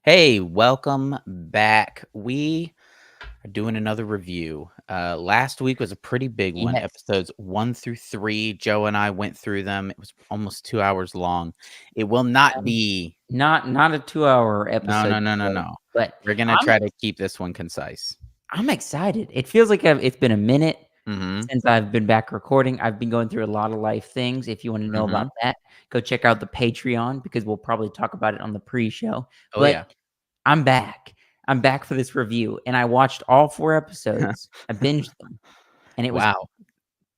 Hey, welcome back. We are doing another review. Last week was a pretty big one. Yes. Episodes 1 through 3. Joe and I went through them. It was almost 2 hours long. It will not Um, be. not a 2-hour No, no, episode no, no, today, no. but We're gonna I'm try to keep this one concise. I'm excited. It feels like it's been a minute Mm-hmm. since I've been back recording. I've been going through a lot of life things. If you wanna know Mm-hmm. about that, go check out the Patreon because we'll probably talk about it on the pre-show, Oh but yeah. I'm back. I'm back for this review, and I watched all 4 episodes. I binged them, and it was Wow.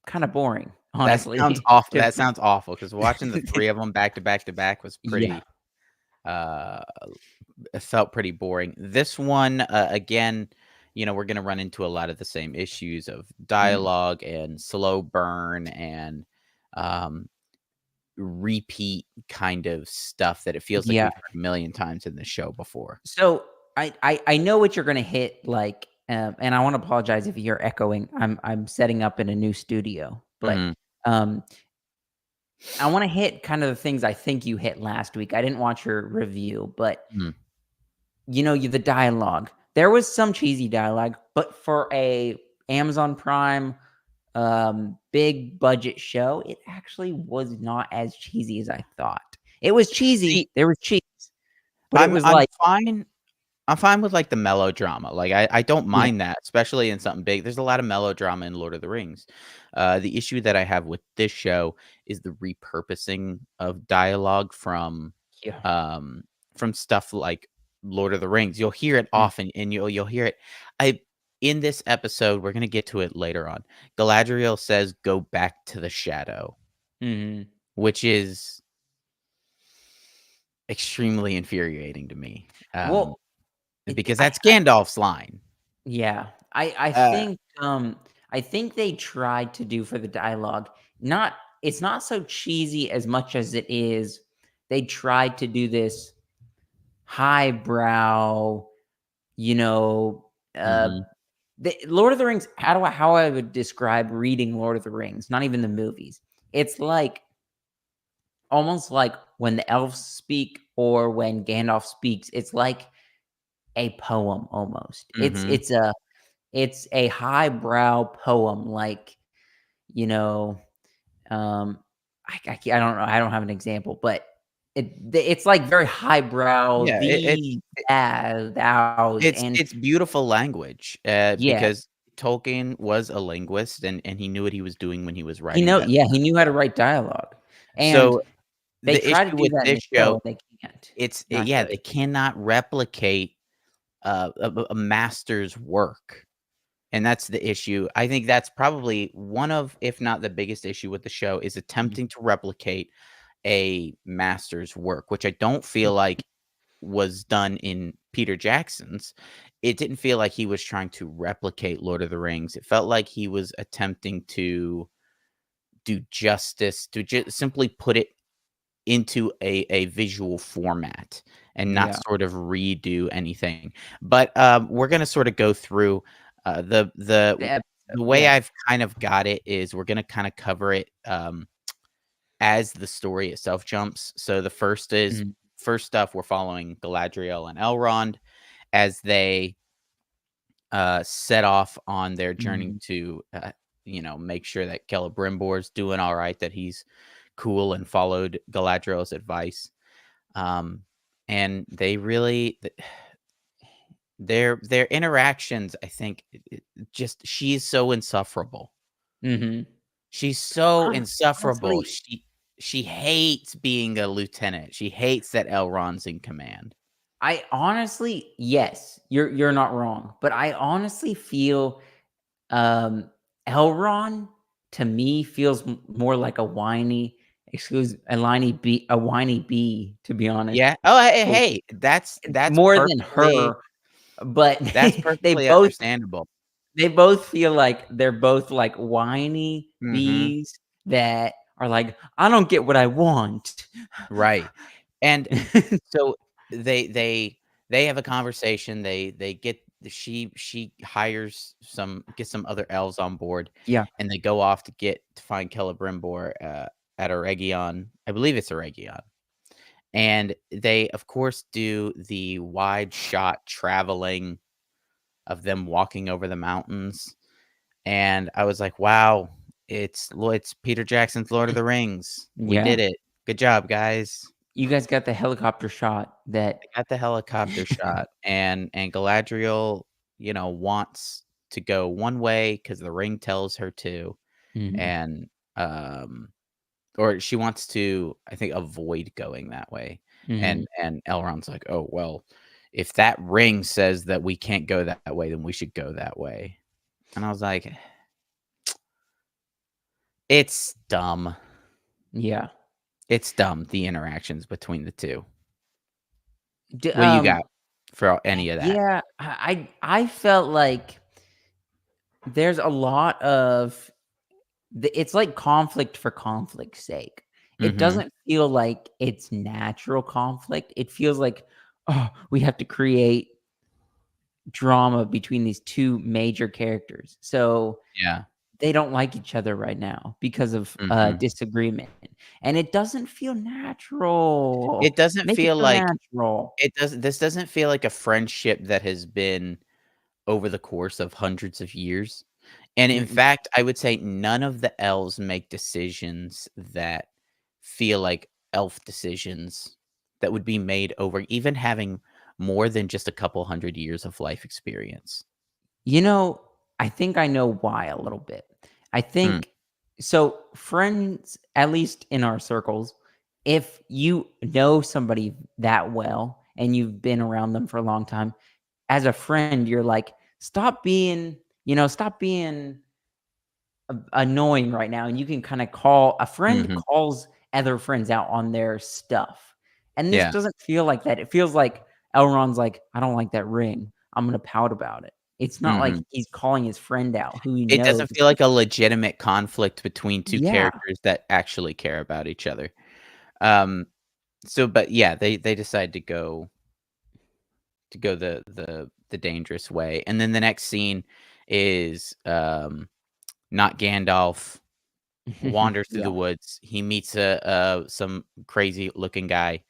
kinda boring, That honestly, sounds awful. to That sounds awful because watching the three of them back to back to back was Yeah. pretty. Uh, it felt pretty boring. This one, again, we're gonna run into a lot of the same issues of Mhm. dialogue and slow burn and um, repeat kind of stuff that it feels like Yeah. we've heard a million times in the show before. So I know what you're gonna hit, like, and I wanna apologize if you're echoing. I'm setting up in a new studio, but, Mhm, um, I wanna hit kind of the things I think you hit last week. I didn't watch your review, but, mhm. the dialogue. There was some cheesy dialogue, but for a Amazon Prime, big budget show, it actually was not as cheesy as I thought. It was cheesy, See, there was cheese, but it I'm was I'm like fine. I'm fine with like the melodrama. Like I don't yeah, mind that, especially in something big. There's a lot of melodrama in Lord of the Rings. The issue that I have with this show is the repurposing of dialogue yeah, um, from stuff like Lord of the Rings. You'll hear it mm, often, and you'll hear it. I In this episode, we're gonna get to it later on. Galadriel says, "Go back to the shadow," mhm. which is extremely infuriating to me. Well, it Because that's Gandalf's line. yeah. I Uh, think, I think they tried to do for the dialogue, not it's not so cheesy as much as it is they tried to do this highbrow, you know, uh, mhm. the Lord of the Rings, how I would describe reading Lord of the Rings, not even the movies. It's like almost like when the elves speak or when Gandalf speaks, it's like a poem almost. Mhm. It's a highbrow poem, like, you know, um, I don't know, I don't have an example, but it's like very highbrow, Yeah, thee, thous, and it's beautiful language, yeah, because Tolkien was a linguist and he knew what he was doing when he was writing that he stuff. knew how to write dialogue, and So, they the try to issue do with that in this the show, show, and they can't. it's Not yeah, good. they cannot replicate, a master's work, and that's the issue. I think that's probably one of, if not the biggest issue with the show, is Mhm. attempting to replicate a master's work, which I don't feel like was done in Peter Jackson's. It didn't feel like he was trying to replicate Lord of the Rings. It felt like he was attempting to do justice, to simply put it into a visual format and not Yeah. sort of redo anything. But, we're gonna sorta go through, The episode, the way yeah. I've kind of got it is we're gonna kinda cover it, as the story itself jumps. So the Mhm, first stuff, we're following Galadriel and Elrond as they set off on their journey mhm. to, make sure that Celebrimbor's doing all right, that he's cool and followed Galadriel's advice. Um, and they really, their interactions, I think, just she's so insufferable. Mhm. She's so insufferable. Honestly, She hates being a lieutenant. She hates that Elrond's in command. I honestly yes, you're not wrong, but I honestly feel, um, Elrond to me feels more like a whiny bee, to be honest. Yeah. Oh, So, hey, that's more than perfectly her, but that's they perfectly both understandable. they both feel like they're both like whiny Mhm. bees that are like, "I don't get what I want." Right. And so they they have a conversation. They get she hires some gets some other elves on board, Yeah. and they go off to find Celebrimbor, at Eregion. I believe it's Eregion. And they, of course, do the wide shot traveling of them walking over the mountains, and I was like, "Wow, it's Peter Jackson's Lord of the Rings. We Yeah. did it. Good job, guys." You guys got the helicopter shot that They got the helicopter shot, and Galadriel, wants to go one way because the ring tells her to, Mhm, and, or she wants to, I think, avoid going that way, mhm. and Elrond's like, "Oh, well, if that ring says that we can't go that way, then we should go that way." And I was like, "It's dumb. Yeah. It's dumb, the interactions between the 2. D What do you got for any of that? yeah, I felt like there's a lot of it's like conflict for conflict's sake. It Mhm. doesn't feel like it's natural conflict. It feels like, "Oh, we have to create drama between these 2 major characters." So, Yeah. they don't like each other right now because of, Mhm. disagreement, and it doesn't feel natural. It doesn't Make it feel feel like natural. this doesn't feel like a friendship that has been over the course of hundreds of years. And in Mm-mm. fact, I would say none of the elves make decisions that feel like elf decisions that would be made over even having more than just a couple hundred years of life experience. You know, I think I know why a little bit. I Hmm. think so friends, at least in our circles, if you know somebody that well and you've been around them for a long time, as a friend, you're like, stop being annoying right now. And you can kind of call a friend Mhm. calls other friends out on their stuff. And this Yeah. doesn't feel like that. It feels like Elrond's like, I don't like that ring. I'm gonna pout about it. It's not like Mhm. he's calling his friend out who he It knows. doesn't feel like a legitimate conflict between 2 Yeah. characters that actually care about each other. Um, but yeah, they decide to go the dangerous way, and then the next scene is, not Gandalf wanders through Yeah. the woods. He meets some crazy looking guy,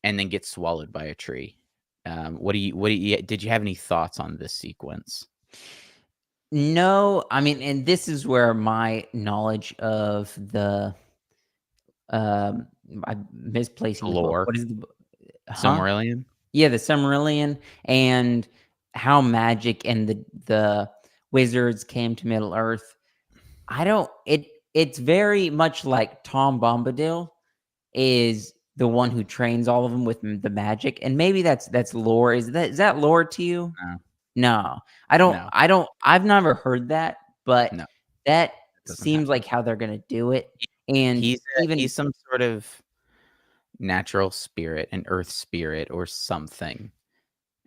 and then gets swallowed by a tree. What do you did you have any thoughts on this sequence? No, I mean, and this is where my knowledge of the um I'm misplacing the book. Lore, What is the book? Huh? Silmarillion? Yeah, the Silmarillion and how magic and the wizards came to Middle Earth. I don't it's very much like Tom Bombadil is the one who trains all of them with the magic, and maybe that's lore. Is that lore to you? No, No. no, I've never heard that, but no, that it doesn't seems happen. like how they're gonna do it, and even He's some sort of natural spirit, an earth spirit or something,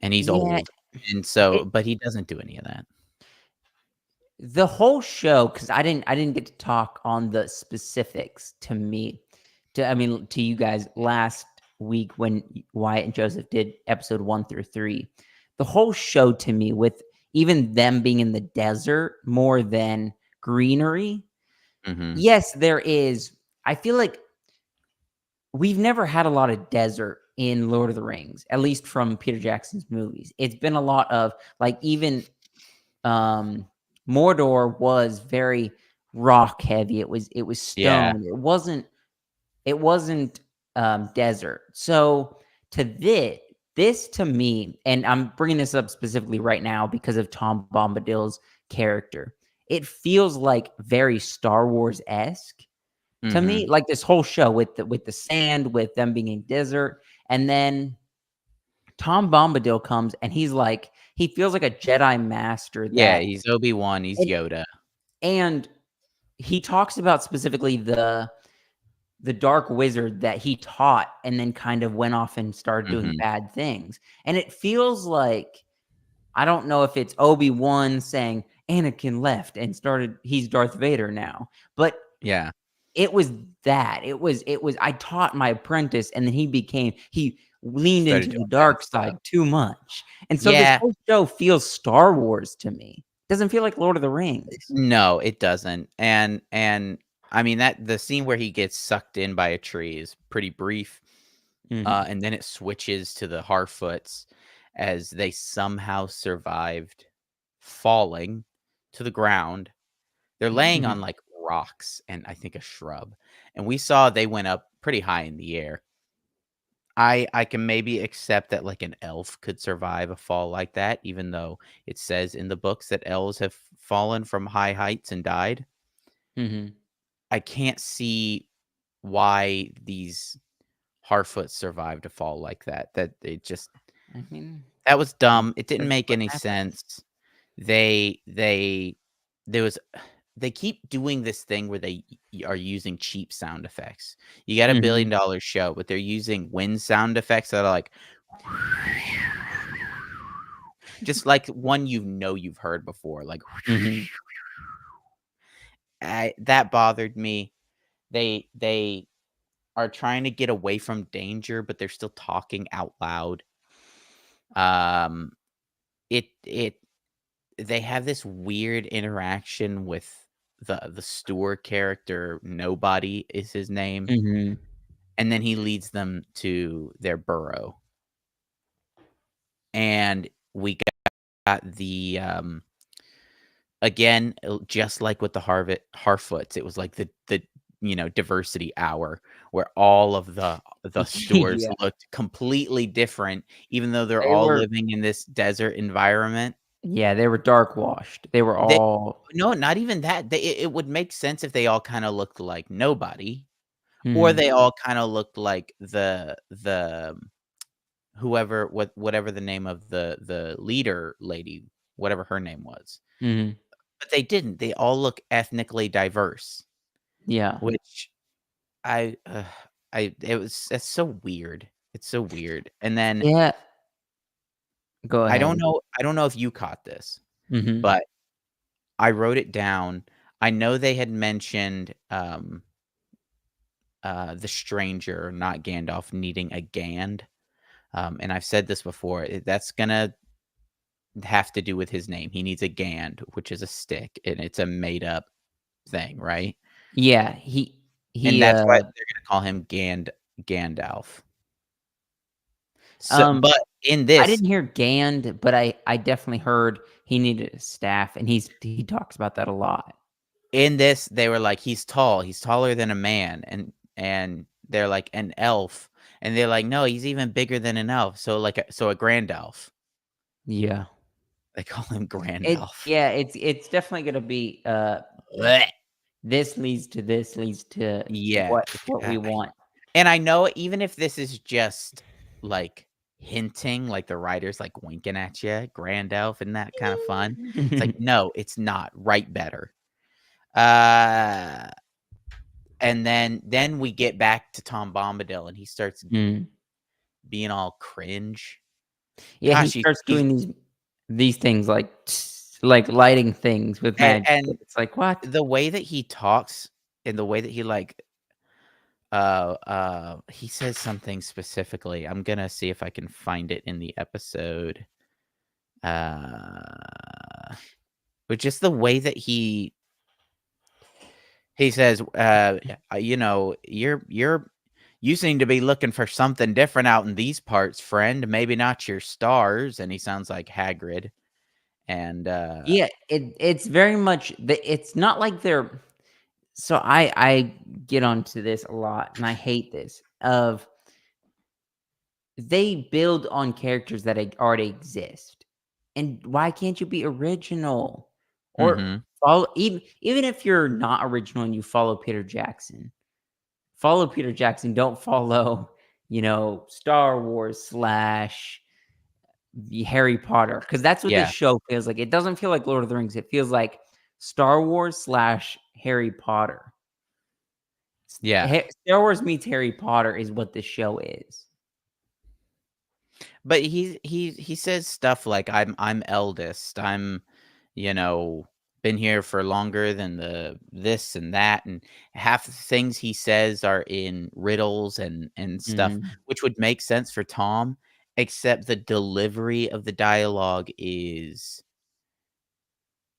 and he's yeah, old, and it but he doesn't do any of that. the whole show, because I didn't get to talk on the specifics to you guys last week when Wyatt and Joseph did episode 1 through 3. The whole show to me, with even them being in the desert more than greenery. Mhm. Yes, there is. I feel like we've never had a lot of desert in Lord of the Rings, at least from Peter Jackson's movies. It's been a lot of like even um Mordor was very rock heavy. It was Yeah. stone. It wasn't desert. So to this to me, and I'm bringing this up specifically right now because of Tom Bombadil's character. It feels like very Star Wars esque to me, Mhm. like this whole show with the sand, with them being in desert, and then Tom Bombadil comes and he's like he feels like a Jedi master Yeah, that he's Obi-Wan, he's and Yoda. and he talks about specifically the dark wizard that he taught and then kind of went off and started doing Mhm. bad things. And it feels like I don't know if it's Obi-Wan saying Anakin left and started he's Darth Vader now, but Yeah. it was that. It was I taught my apprentice and then he leaned Started into the doing bad dark stuff. side too much. And so this Yeah. whole show feels Star Wars to me. Doesn't feel like Lord of the Rings. No, it doesn't, I mean, that the scene where he gets sucked in by a tree is pretty brief, Mhm. and then it switches to the Harfoots as they somehow survived falling to the ground. They're laying on, Mhm. like, rocks and I think a shrub, and we saw they went up pretty high in the air. I can maybe accept that, like, an elf could survive a fall like that, even though it says in the books that elves have fallen from high heights and died. Mhm. I can't see why these Harfoots survived a fall like that. That it just I mean, that was dumb. It didn't that's make what any happens. sense. They there was they keep doing this thing where they are using cheap sound effects. You got a Mhm. $1,000,000,000 show, but they're using wind sound effects that are like just like one you've heard before, like Mhm. that bothered me. They are trying to get away from danger, but they're still talking out loud. Um, it they have this weird interaction with the steward character. Nobody is his name, Mhm. and then he leads them to their burrow, and we got again, just like with the Harfoots, it was like the diversity hour where all of the stores Yeah. looked completely different, even though they're They all were living in this desert environment. yeah, they were dark washed. They were They all No, not even that. It would make sense if they all kinda looked like nobody, or Mhm. they all kinda looked like whoever whatever the name of the leader lady, whatever her name was. Mhm. But they didn't. They all look ethnically diverse, Yeah. which I it's so weird. It's so weird. And then Yeah. Go ahead. I don't know if you caught this, Mhm. but I wrote it down. I know they had mentioned, the stranger, not Gandalf, needing a Gand, and I've said this before, that's gonna have to do with his name. He needs a Gand, which is a stick, and it's a made up thing, right? Yeah, And he, that's why they're gonna call him Gandalf. So um, but in I this didn't hear Gand, but I definitely heard he needed a staff, and he talks about that a lot. they were like, "He's tall, he's taller than a man," and they're like, "An elf," and they're like, "No, he's even bigger than an elf, so like a grand elf." Yeah. They call him Grand Elf. It's definitely gonna be, Blech. this leads to this leads to Yeah, what we want. and I know even if this is just, like, hinting, like, the writer's, like, winking at you, Grand Elf, isn't that kinda fun? It's like, "No, it's not, write better." Uh, and then we get back to Tom Bombadil, and he starts Mm. being all cringe. Yeah, he Gosh, starts he's doing these things like like lighting things with magic, and and it's like, "What?" the way that he talks and the way that he, like, he says something specifically. I'm gonna see if I can find it in the episode. Uh, but just the way that he says, you know, you seem to be looking for something different out in these parts, friend. Maybe not your stars." And he sounds like Hagrid. And Yeah, it's very much it's not like they're so I get onto this a lot, and I hate this, of they build on characters that already exist. And why can't you be original? Or mhm, follow even if you're not original and you follow Peter Jackson, don't follow, Star Wars slash the Harry Potter, because that's what this yeah, show feels like. It doesn't feel like Lord of the Rings. It feels like Star Wars slash Harry Potter. yeah. Star Wars meets Harry Potter is what this show is. But he says stuff like, I'm eldest, I'm, you know, been here for longer than the this and that, and half the things he says are in riddles and stuff, Mhm. which would make sense for Tom, except the delivery of the dialogue is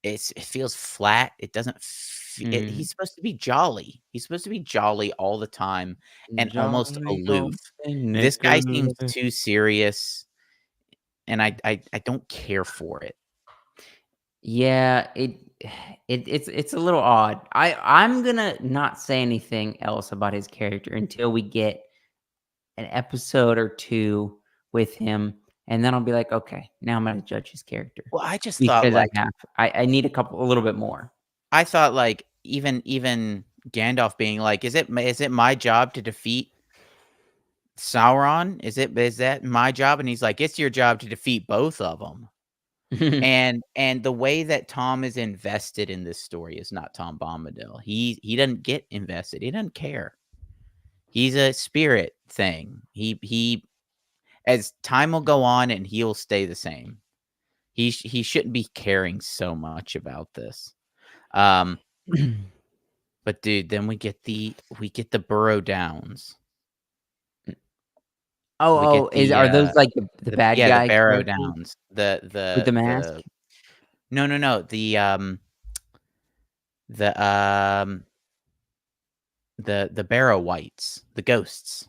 it feels flat. It doesn't Mm. he's supposed to be jolly. He's supposed to be jolly all the time and almost Jolly aloof. old Saint This guy seems Nicholas. too serious, and I don't care for it. Yeah, it's a little odd. I'm gonna not say anything else about his character until we get an episode or 2 with him, and then I'll be like, "Okay, now I'm gonna judge his character." Well, I just thought, Because I like have I need a little bit more. I thought, like, even Gandalf being like, is it my job to defeat Sauron? Is that my job?" And he's like, "It's your job to defeat both of them." And the way that Tom is invested in this story is not Tom Bombadil. He doesn't get invested. He doesn't care. He's a spirit thing. He as time will go on and he'll stay the same. He shouldn't be caring so much about this. Um, but dude, then we get the Burrow Downs. We get Are those like the bad the guy Barrow characters Downs. with the mask? No. The the Barrow Whites, the ghosts.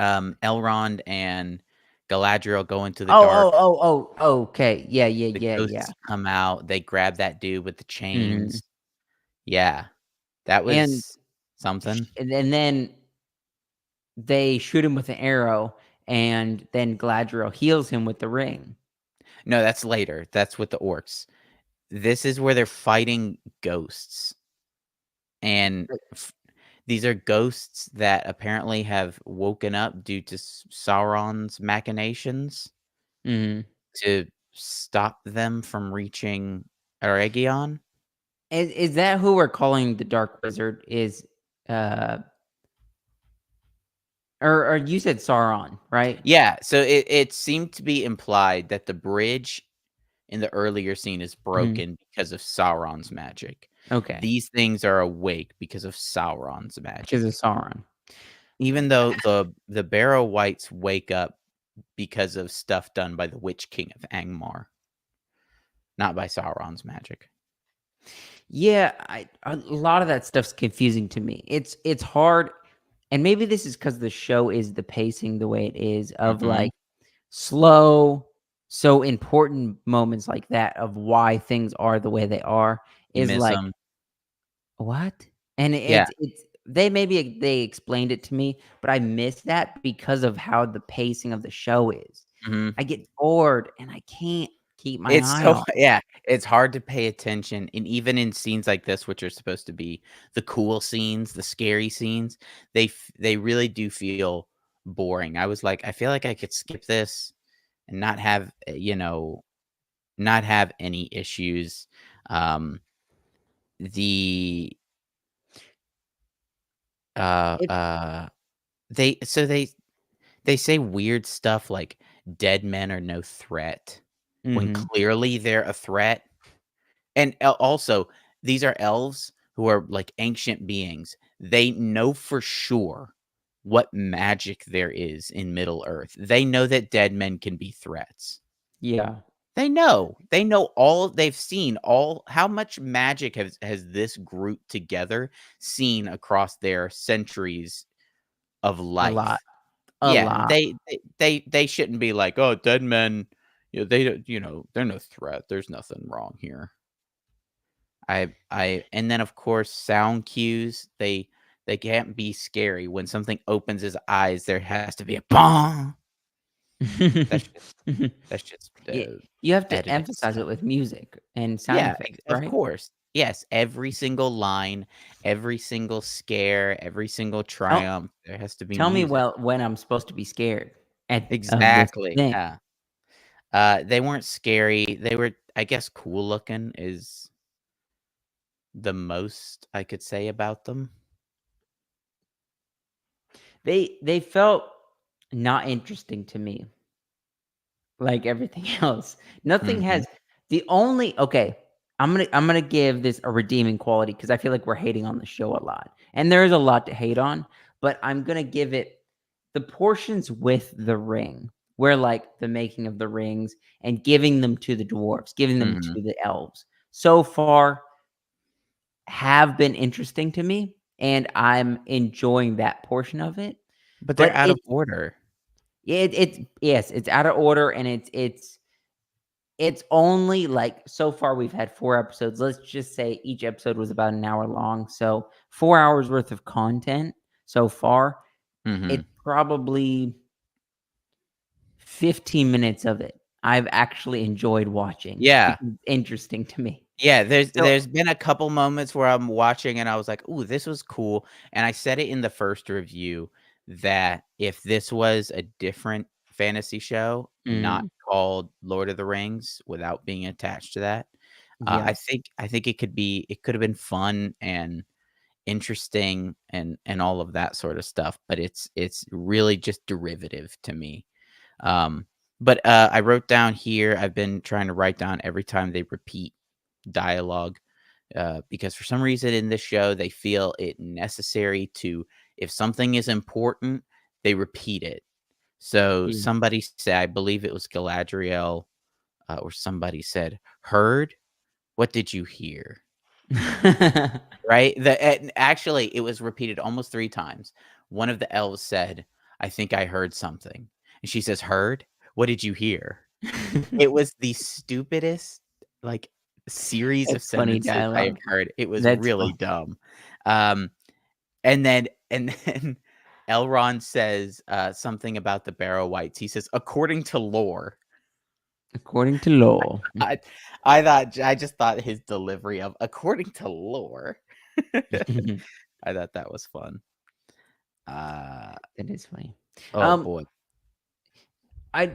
Elrond and Galadriel go into the dark. Okay. Yeah, yeah, The yeah, yeah. ghosts come out. They grab that dude with the Mhm. chains. Yeah, that And was something. and then they shoot him with an arrow, and then Galadriel heals him with the ring. No, that's later. That's with the orcs. This is where they're fighting ghosts, and these are ghosts that apparently have woken up due to Sauron's machinations Mhm. to stop them from reaching Eregion. Is that who we're calling the Dark Wizard? Uh, or you said Sauron, right? Yeah, so it seemed to be implied that the bridge in the earlier scene is Mhm. broken because of Sauron's magic. Okay, These things are awake because of Sauron's because of magic. Sauron. Even though the Barrow Wights wake up because of stuff done by the Witch King of Angmar, not by Sauron's magic. Yeah, a lot of that stuff's confusing to me. It's hard, and maybe this is because the show is the pacing the way it is of Mhm. like slow, so important moments like that of why things are the way they are You is miss like them. what? And Yeah. they explained it to me, but I missed that because of how the pacing of the show is. Mhm. I get bored and I can't keep my It's eye so on. yeah, it's hard to pay attention, and even in scenes like this, which are supposed to be the cool scenes, the scary scenes, they really do feel boring. I was like, I feel like I could skip this and not have, not have any issues. Um, the uh It uh they so they say weird stuff like dead men are no threat when Mhm. clearly they're a threat. And also, these are elves who are like ancient beings. They know for sure what magic there is in Middle Earth. They know that dead men can be threats. Yeah. They know. They know all they've seen all how much magic has this group together seen across their centuries of A lot. life. A Yeah, lot. they shouldn't be like, "Oh, dead men, they don't, they're no threat. There's nothing wrong here." And then of course sound cues, they can't be scary. When something opens his eyes, there has to be a bong. That's just that's just Yeah, you have to editing emphasize it stuff. with music and sound Yeah, effects, of right? course. Yes, every single line, every single scare, every single Tell triumph, there has to be tell me, music. well, when I'm supposed to be scared of this Exactly. thing. Yeah. They weren't scary. They were, I guess, cool looking is the most I could say about them. They felt not interesting to me, like everything else. Nothing Mhm. has the only okay, I'm gonna give this a redeeming quality because I feel like we're hating on the show a lot, and there is a lot to hate on, but I'm gonna give it the portions with the ring. where like the making of the rings and giving them to the dwarves, giving them Mhm. to the elves so far have been interesting to me, and I'm enjoying that portion of it. But they're But out of order. it's yes, it's out of order, and it's only like so far we've had 4 episodes. Let's just say each episode was about an hour long, so 4 hours worth of content so far. Mhm. It's probably 15 minutes of it I've actually enjoyed watching Yeah. because it's interesting to me. Yeah, there's So there's been a couple moments where I'm watching and I was like, "Ooh, this was cool," and I said it in the first review that if this was a different fantasy show, not mm, called Lord of the Rings, without being attached to that, yeah. I think it could have been fun and interesting and all of that sort of stuff, but it's really just derivative to me. Um, but I wrote down here, I've been trying to write down every time they repeat dialogue, because for some reason in this show, they feel it necessary to if something is important, they repeat it. So Yeah. somebody said, I believe it was Galadriel, or somebody said, "Heard? What did you hear?" Right? And actually, it was repeated almost 3 times. One of the elves said, "I think I heard something." And she says, "Heard? What did you hear?" It was the stupidest, like, series of That's funny sentences I have dialogue. heard. It was That's really fun. dumb. Um, and then Elrond says, something about the Barrow Wights. He says, "According to lore." According to law. I I just thought his delivery of "according to lore." I thought that was fun. Uh, That is funny. oh Um, boy. I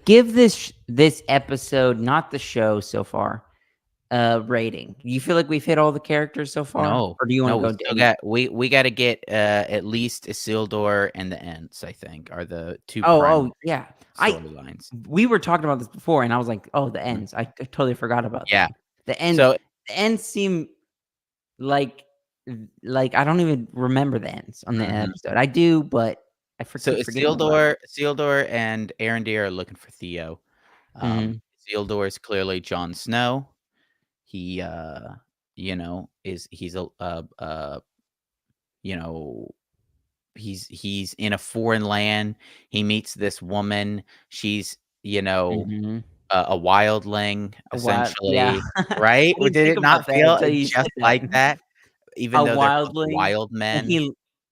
give this episode, not the show so far, a rating. Do you feel like we've hit all the characters so far, No, or do you wanna no, we go to still any got we gotta get, at least Isildur and the Ents, I think, are the 2 Oh, primary yeah. I storylines. we were talking about this before, and I was like, "Oh, the Mhm. ends." I totally forgot about Yeah. them. The ends So the ends seem like I don't even remember the ends on the mhm. episode. I do, but So keep forgetting about them. Isildur and Arondir are looking for Theo. Mhm, Isildur is clearly Jon Snow. He, he's you know, he's in a foreign land. He meets this woman. She's, mhm. a wildling, A wild yeah. essentially, right? I Or didn't did think it about not that feel until you said just that. like that? Even A though they're both wildling, wild and men,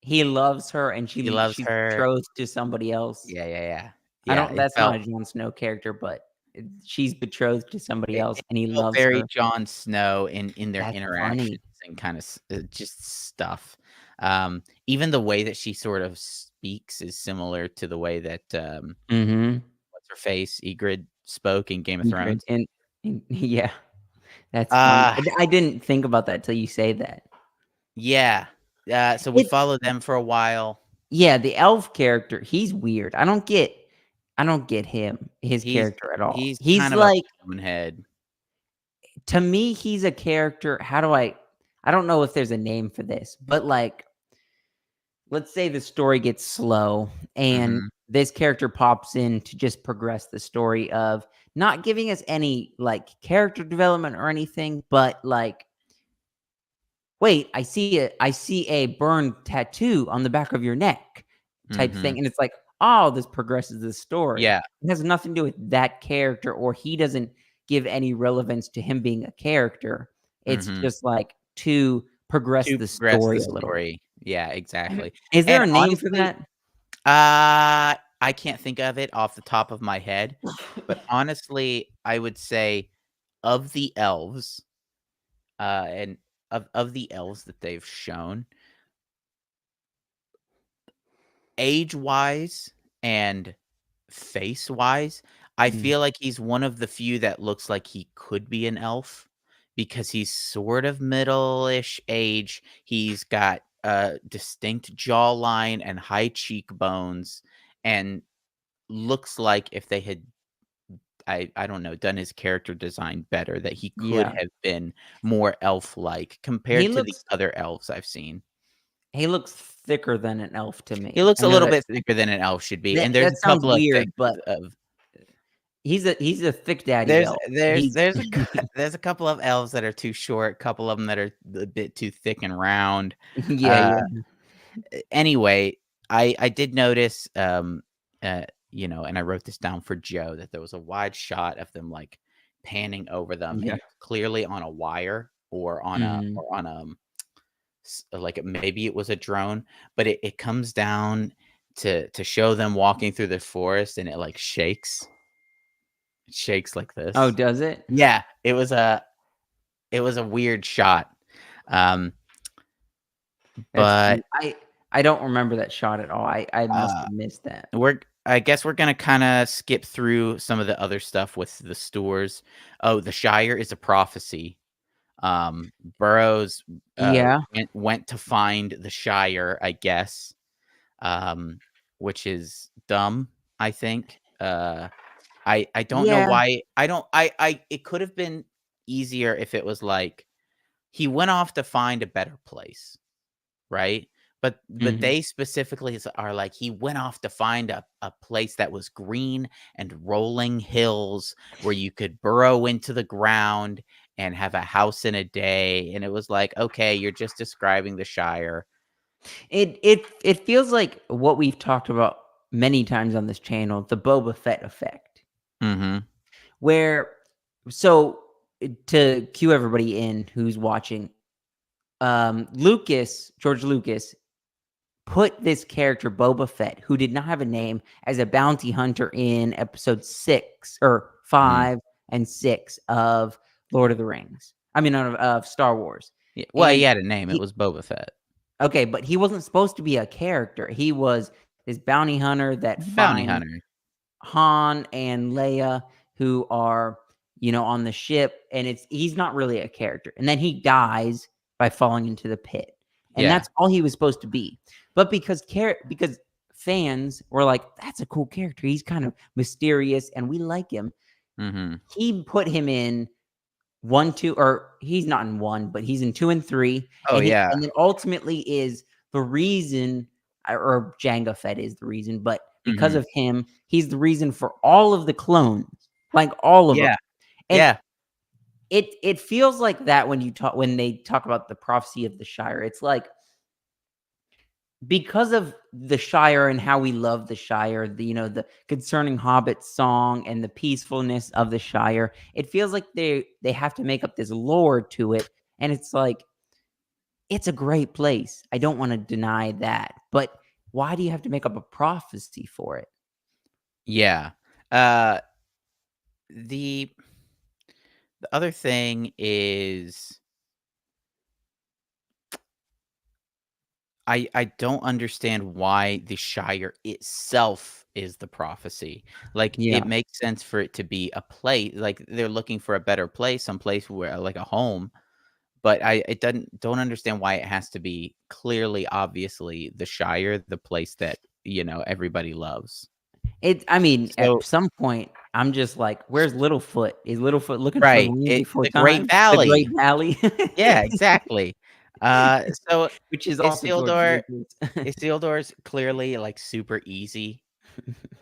he loves her, and he loves she's her. betrothed to somebody else. Yeah, yeah, yeah. I Yeah, don't That's not a Jon Snow character, but she's betrothed to somebody else, it and he felt loves very her. Jon Snow in their That's interactions funny. and kinda just stuff. Even the way that she sort of speaks is similar to the way that, Mhm. what's her face, Ygritte spoke in Game of Secret Thrones. and yeah, that's funny. Uh, I didn't think about that till you say that. yeah. So we It followed them for a while. Yeah, the elf character, he's weird. I don't get his He's character at all. he's He's kind of a like bonehead. to me, he's a character how do I don't know if there's a name for this, but, like, let's say the story gets slow and Mhm, this character pops in to just progress the story of not giving us any, like, character development or anything, but, like, "Wait, I see a burned tattoo on the back of your neck," type mhm. thing, and it's like, "Oh, this progresses the story." Yeah. It has nothing to do with that character, or he doesn't give any relevance to him being a character. It's Mhm. just, like, to progress To the progress story the a little. story. Yeah, exactly. Is there And a name for honestly, that? I can't think of it off the top of my head, but honestly, I would say of the elves, and of the elves that they've shown, age-wise and face-wise, I Mm, feel like he's one of the few that looks like he could be an elf because he's sort of middle-ish age. He's got a distinct jawline and high cheekbones and looks like if they had I don't know, done his character design better, that he could yeah. have been more elf-like He compared to the looks other elves I've seen. He looks thicker than an elf to He me. looks I a know little bit thicker than an elf should be, and there's that a sounds couple of weird, things but of he's a thick daddy there's elf. there's He's there's a cou there's a couple of elves that are too short, couple of them that are a bit too thick and round. yeah, Uh, yeah. anyway, I did notice, and I wrote this down for Joe, that there was a wide shot of them, like, panning over them, Yeah. and it's clearly on a wire or Mhm. on like, maybe it was a drone, but it comes down to show them walking through the forest, and it, like, shakes. It shakes like Oh, this. does it? Yeah, it was a weird shot. Um, That's but, cute. I don't remember that shot at all. I must uh, have missed that. I guess we're gonna kinda skip through some of the other stuff with the stores. Oh, the Shire is a prophecy. Burroughs, Yeah. went to find the Shire, I guess, um, which is dumb, I think. I don't know Yeah. why I don't I it could have been easier if it was like, he went off to find a better place, right? But Mhm. they specifically are like, he went off to find a place that was green and rolling hills where you could burrow into the ground and have a house in a day, and it was like, "Okay, you're just describing the Shire." It feels like what we've talked about many times on this channel, the Boba Fett effect, Mhm. where so to cue everybody in who's watching, George Lucas put this character Boba Fett, who did not have a name, as a bounty hunter in episode 6 or Mhm. 5 and 6 of Lord of the Rings. I mean, of Star Wars. Yeah, well, he And had a name, it he was Boba Fett. okay, but he wasn't supposed to be a character. He was this bounty hunter that Bounty finds hunter. Han and Leia, who are, on the ship, and he's not really a character. And then he dies by falling into the pit. And Yeah. that's all he was supposed to be. But because fans were like, that's a cool character. He's kind of mysterious and we like him. Mhm. He put him in 1, 2, or he's not in 1, but he's in 2 and 3. Oh, yeah. And then ultimately is the reason, or Jango Fett is the reason, but because Mhm. of him, he's the reason for all of the clones, like all of them. Yeah. And Yeah. it feels like that when they talk about the prophecy of the Shire. It's like, because of the Shire and how we love the Shire, the Concerning Hobbit song and the peacefulness of the Shire, it feels like they have to make up this lore to it, and it's like, it's a great place. I don't wanna deny that, but why do you have to make up a prophecy for it? Yeah. Uh, the the other thing is, I don't understand why the Shire itself is the prophecy. Like, Yeah. it makes sense for it to be a place, like, they're looking for a better place, some place where, like, a home, but I don't understand why it has to be clearly, obviously the Shire, the place that, everybody loves. I mean, at So some point, I'm just like, "Where's Littlefoot? Is Littlefoot looking for right, land before the Great time?" The Great Valley. Valley. Yeah, exactly. So Which is also George Isildur Lucas. Isildur's clearly, like, super easy.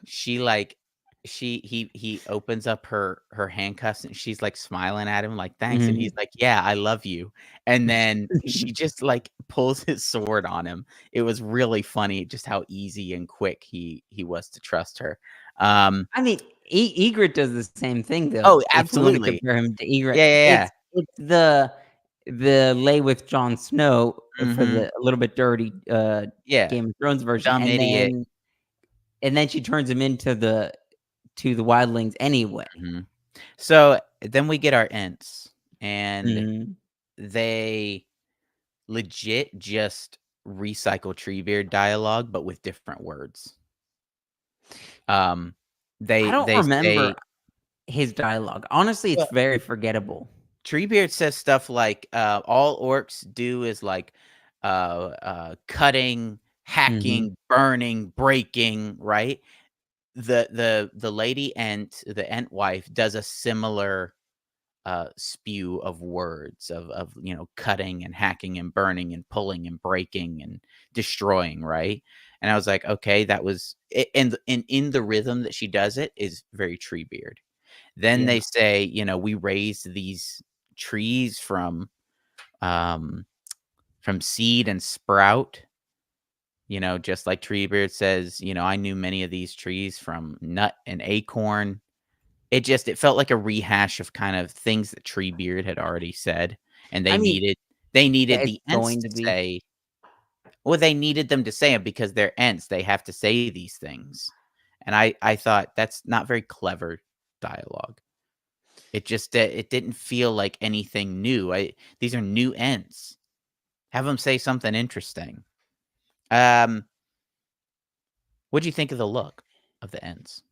She, like he opens up her handcuffs, and she's, like, smiling at him like, "Thanks," and he's Mhm. like, "Yeah, I love you." And then she just, like, pulls his sword on him. It was really funny just how easy and quick he was to trust her. Um I mean, Egret does the same thing, though, Oh, if you wanna absolutely. compare him to Egret. Yeah, yeah, yeah. It's the lay with Jon Snow, for Mhm. the a little bit dirty, Yeah. Game of Thrones version, Dumb idiot. and then she turns him into the wildlings anyway. Mhm. So, then we get our Ents, and Mhm. they legit just recycle Treebeard dialogue, but with different words. Um, I they don't they remember say his dialogue. Honestly, it's well, very forgettable. Treebeard says stuff like, "All orcs do is, like, cutting, Mhm. hacking, burning, breaking," right? The lady Ent, the Ent wife, does a similar, spew of words of cutting and hacking and burning and pulling and breaking and destroying, right? And I was like, okay, that was and in the rhythm that she does it is very Treebeard. Then Yeah. they say, we raised these trees um from seed and sprout, just like Treebeard says, I knew many of these trees from nut and acorn. It felt like a rehash of kind of things that Treebeard had already said, and I mean, they needed it's the Ents going to to be. say, well, they needed them to say it because they're Ents, they have to say these things. And I thought that's not very clever dialogue. It didn't feel like anything new. These are new Ents. Have them say something interesting. Um, what'd you think of the look of the Ents?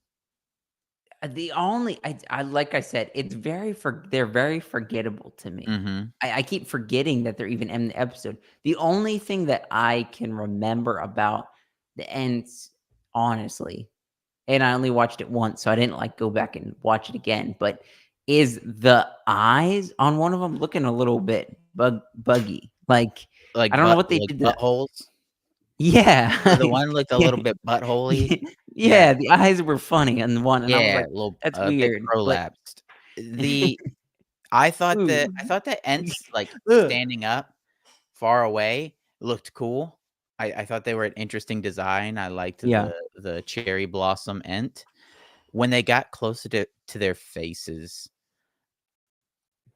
The only I like I said, they're very forgettable to me. Mhm. I keep forgetting that they're even in the episode. The only thing that I can remember about the Ents, honestly, and I only watched it once, so I didn't, like, go back and watch it again, but is the eyes on one of them looking a little bit buggy. Like, I don't know what they Like did to that. buttholes? Yeah. The one looked a Yeah. little bit buttholey. Yeah. Yeah, the eyes were funny on the one, and I was Yeah, like, a little, "That's a bit weird," but prolapsed. The I thought that Ooh. Ents, like, Ugh. standing up far away looked cool. I thought they were an interesting design. I liked Yeah, the cherry blossom Ent. When they got closer to their faces,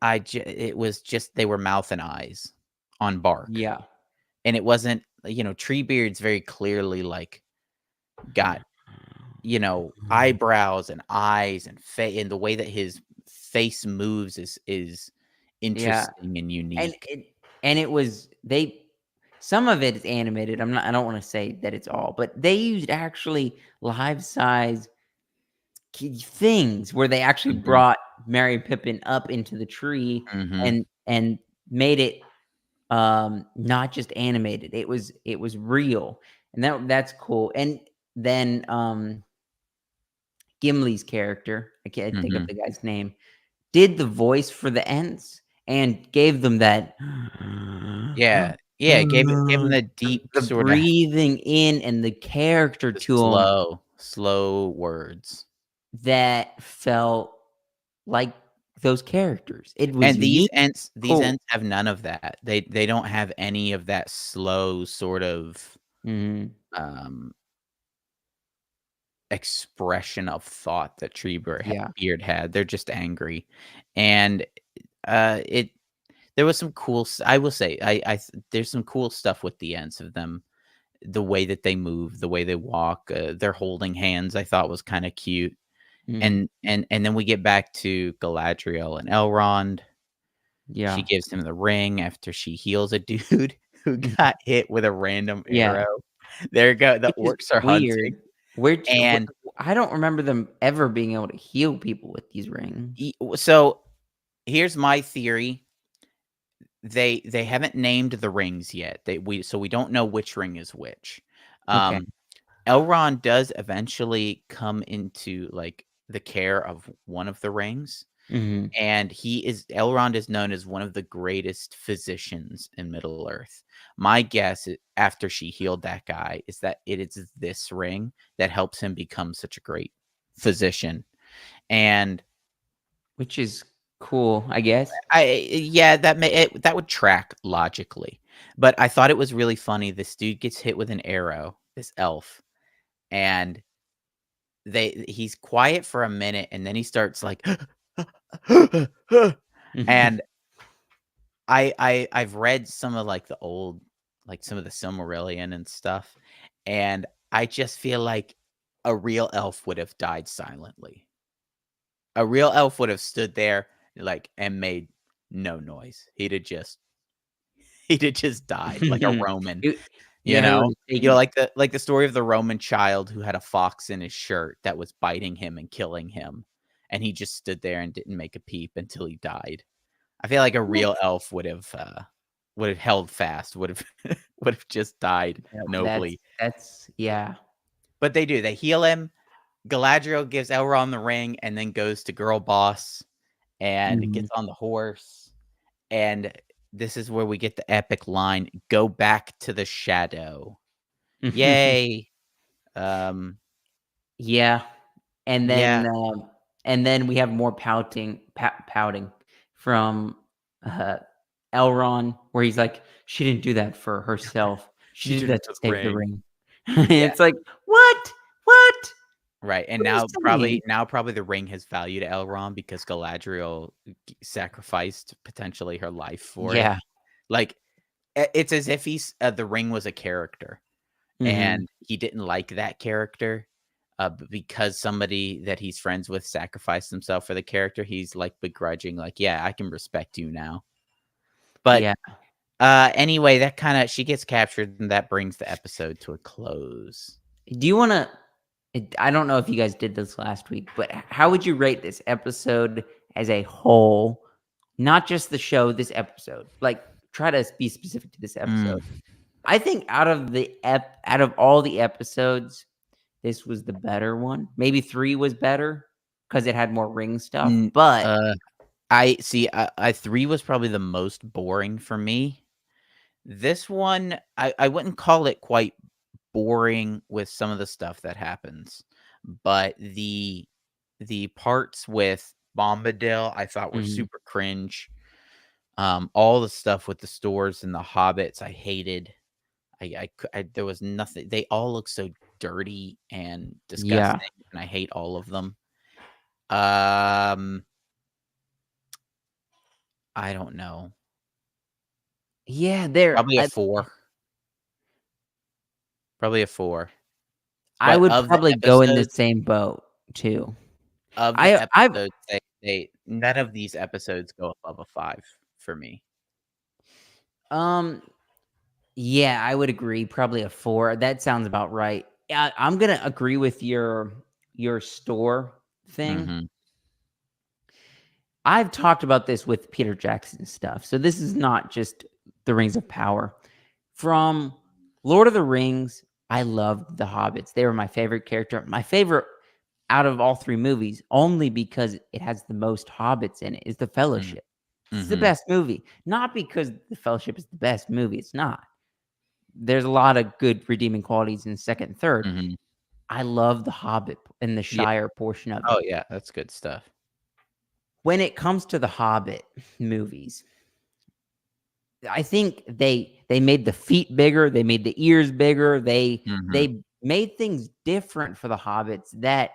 it was just they were mouth and eyes on bark, yeah. and it wasn't, Treebeard's very clearly, like, got, eyebrows and eyes and and the way that his face moves is Yeah, interesting and and unique. it was some of it is animated, I don't wanna say that it's all, but they used actually life size things where they actually Mhm, brought Merry Pippin up into the tree mhm, and made it, not just animated, it was real, and that's cool, and then, Gimli's character, I can't think of mhm. the guy's name, did the voice for the Ents and gave them that Yeah, yeah, gave him the deep the sorta breathing in and the character the to him slow words. that felt like those characters. It was And unique, these cool. Ents have none of that. They don't have any of that slow sort of, Mhm. um, expression of thought that Yeah. Beard had. They're just angry, and, it there was some cool I will say, there's some cool stuff with the Ents of them, the way that they move, the way they walk, they're holding hands, I thought was kinda cute. Mhm. And then we get back to Galadriel and Elrond. She Yeah. gives him the ring after she heals a dude who got hit with a random Yeah. arrow. There go the Which is orcs are hunting, weird. Which w and I don't remember them ever being able to heal people with these rings. so here's my theory. They haven't named the rings yet. We don't know which ring is which. Okay. Um, Elrond does eventually come into, like, the care of one of the rings. Mhm. And Elrond is known as one of the greatest physicians in Middle Earth. My guess, after she healed that guy, is that it is this ring that helps him become such a great physician. And Which is cool, I guess. yeah, that would track logically. But I thought it was really funny. This dude gets hit with an arrow, this elf, and he's quiet for a minute, and then he starts like, and I've read some of, like, the old, like, some of the Silmarillion and stuff, and I just feel like a real elf would have died silently. A real elf would have stood there, like, and made no noise. He'd have just died like a Roman, It you yeah, he know? would've taken it. Like the story of the Roman child who had a fox in his shirt that was biting him and killing him, and he just stood there and didn't make a peep until he died. I feel like a real elf would have held fast, would have would have just died Yep, nobly. that's yeah. But they do, they heal him. Galadriel gives Elrond the ring and then goes to Girl Boss, and Mhm. gets on the horse, and this is where we get the epic line, "Go back to the shadow." Yay. Um, Yeah, and yeah, then we have more pouting from, uh, Elrond, where he's like, "She didn't do that for herself. she She did did it that to for the save the ring. ring." Yeah, It's like, "What? What? right, and What are you saying?" now probably the ring has value to Elrond because Galadriel sacrificed potentially her life for it. Yeah. Like, it's as if the ring was a character, Mhm. and he didn't like that character, but because somebody that he's friends with sacrificed himself for the character, he's, like, begrudging, like, "Yeah, I can respect you now." But, Yeah. anyway, that kinda she gets captured, and that brings the episode to a close. Do you wanna I don't know if you guys did this last week, but how would you rate this episode as a whole? Not just the show, this episode. Like, try to be specific to this Mm, episode. I think out of all the episodes, this was the better one. Maybe 3 was better because it had more ring stuff, n but uh, I see, I 3 was probably the most boring for me. This one, I wouldn't call it quite boring with some of the stuff that happens, but the parts with Bombadil I thought were Mhm. super cringe. All the stuff with the stores and the hobbits I hated. There was nothing. They all look so dirty and Yeah. disgusting, and I hate all of them. Um, I don't know. Yeah, there Probably a 4. Probably a 4. I But would probably go in the same boat too. of the I've episodes, they none of these episodes go above a 5 for me. um Yeah, I would agree, probably a 4, that sounds about right. Yeah, I'm gonna agree with your store thing. Mhm. I've talked about this with Peter Jackson stuff, so this is not just The Rings of Power. From Lord of the Rings, I loved the hobbits, they were my favorite character, my favorite out of all 3 movies, only because it has the most hobbits in it, is The Mm. Fellowship. It's the Mhm. best movie, not because The Fellowship is the best movie, it's not. There's a lot of good redeeming qualities in 2nd and 3rd. Mhm. I love The Hobbit and the Yeah. Shire portion of it. Oh, yeah, that's good stuff. When it comes to the Hobbit movies, I think they made the feet bigger, they made the ears bigger, Mhm. they made things different for the hobbits that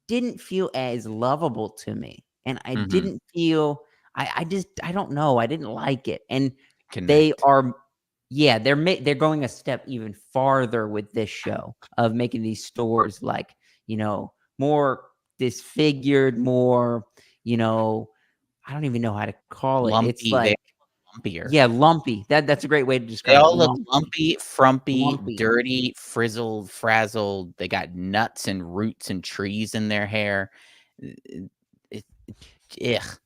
didn't feel as lovable to me, and I Mhm. didn't feel I just I don't know, I didn't like it, and they Connect. are yeah, they're going a step even farther with this show of making these stores like, more disfigured, more, you know, I don't even know how to call it. It's Lumpy, they like lumpier. yeah, lumpy. That's a great way to They describe it, all look lumpy, lumpy, frumpy, lumpy. dirty, frizzled, frazzled. They got nuts and roots and trees in their hair. It ugh.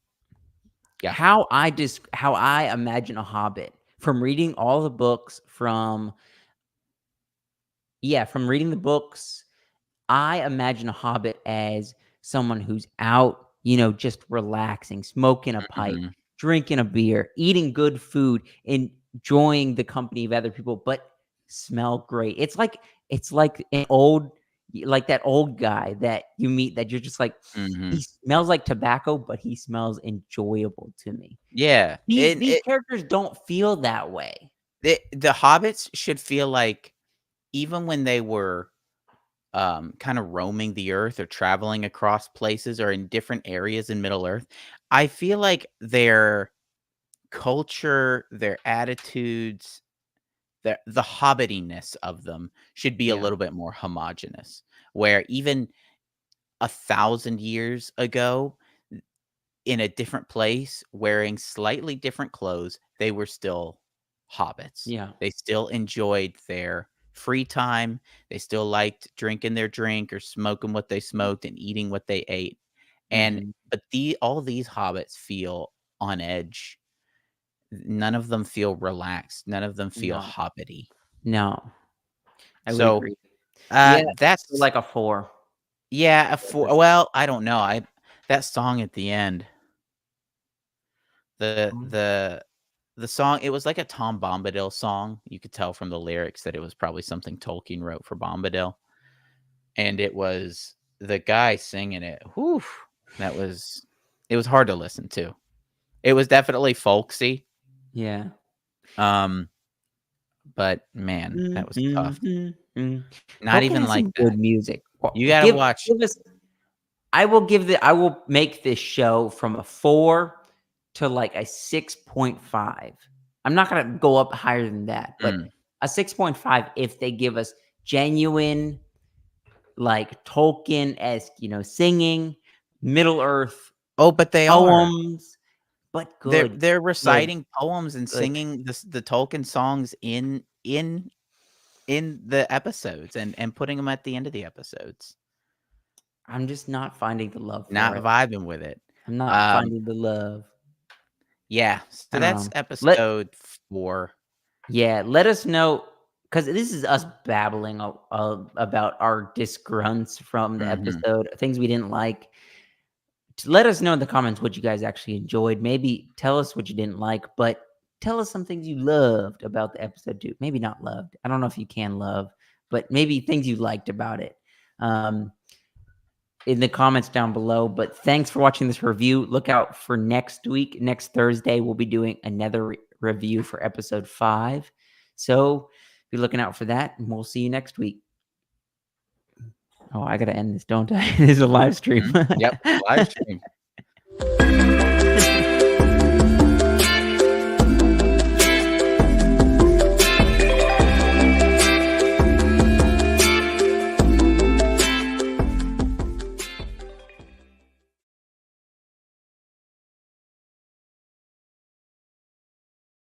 Yeah. How I imagine a hobbit from reading all the books from reading the books, I imagine a hobbit as someone who's out, just relaxing, smoking a pipe, Mhm. drinking a beer, eating good food, enjoying the company of other people, but smell great. It's like like that old guy that you meet that you're just like, he Mhm. smells like tobacco, but he smells enjoyable to me. Yeah, These and these characters don't feel that way. the hobbits should feel like even when they were, kinda roaming the earth or traveling across places or in different areas in Middle Earth, I feel like their culture, their attitudes, the hobbitiness of them should be a Yeah. little bit more homogeneous, where even 1,000 years ago, in a different place, wearing slightly different clothes, they were still hobbits. Yeah. They still enjoyed their free time. They still liked drinking their drink or smoking what they smoked and eating what they ate. And Mhm. but all these hobbits feel on edge. None of them feel relaxed. None of them feel No. hobbity. No. I would So, agree. Yeah, so that's like a 4. yeah, a For 4 sure. well, I don't know. I that song at the end. The Mm. the the song, it was like a Tom Bombadil song. You could tell from the lyrics that it was probably something Tolkien wrote for Bombadil, and it was the guy singing it. Whew, that was it was hard to listen to. It was definitely folksy, Yeah. um, but man, Mm, that was tough. mm, mm, mm. Not Tolkien even has like some that. good music. You gotta watch. Give us. I will make this show from a 4 to like a 6.5. I'm not gonna go up higher than that, but Mm. a 6.5 if they give us genuine, like Tolkien-esque, singing, Middle Earth Oh, but they are. poems, but They're good, they're good, reciting poems and good. singing the Tolkien songs in the episodes and putting them at the end of the episodes. I'm just not finding the love Not for it. vibing with it. I'm not Um, finding the love. yeah, I so don't that's know. episode 4. Let us know because this is us babbling about our disgrunts from the Mhm. episode, things we didn't like. Let us know in the comments what you guys actually enjoyed. Maybe tell us what you didn't like, but tell us some things you loved about the episode too. Maybe not loved. I don't know if you can love, but maybe things you liked about it. Um, in the comments down below. But thanks for watching this review. Look out for next week. Next Thursday, we'll be doing another review for episode 5. So be looking out for that, and we'll see you next week. Oh, I gotta end this, don't I? This is a live stream. Mhm. Yep, live stream.